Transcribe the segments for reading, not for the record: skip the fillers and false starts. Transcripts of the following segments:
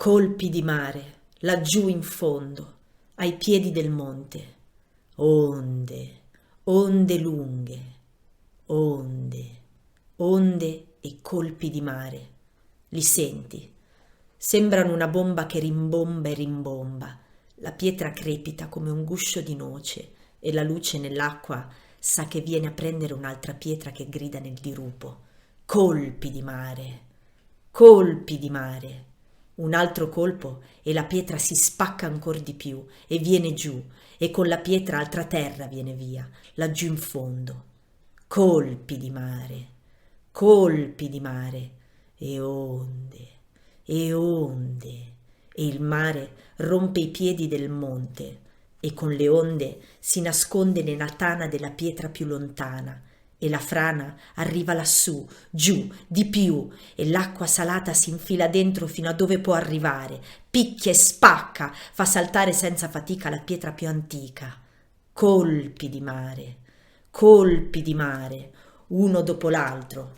colpi di mare, laggiù in fondo, ai piedi del monte, onde, onde lunghe, onde, onde e colpi di mare. Li senti? Sembrano una bomba che rimbomba e rimbomba. La pietra crepita come un guscio di noce e la luce nell'acqua sa che viene a prendere un'altra pietra che grida nel dirupo. Colpi di mare, colpi di mare. Un altro colpo e la pietra si spacca ancor di più e viene giù, e con la pietra altra terra viene via, laggiù in fondo. Colpi di mare, colpi di mare, e onde, e onde, e il mare rompe i piedi del monte, e con le onde si nasconde nella tana della pietra più lontana, e la frana arriva lassù, giù, di più, e l'acqua salata si infila dentro fino a dove può arrivare, picchia e spacca, fa saltare senza fatica la pietra più antica. Colpi di mare, uno dopo l'altro.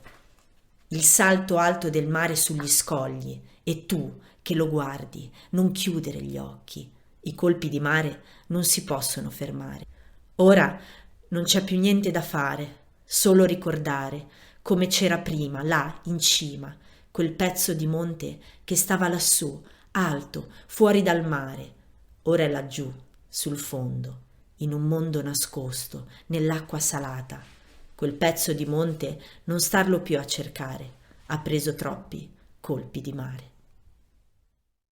Il salto alto del mare sugli scogli, e tu, che lo guardi, non chiudere gli occhi. I colpi di mare non si possono fermare. Ora non c'è più niente da fare, solo ricordare come c'era prima, là, in cima, quel pezzo di monte che stava lassù, alto, fuori dal mare. Ora è laggiù, sul fondo, in un mondo nascosto, nell'acqua salata. Quel pezzo di monte non starlo più a cercare, ha preso troppi colpi di mare.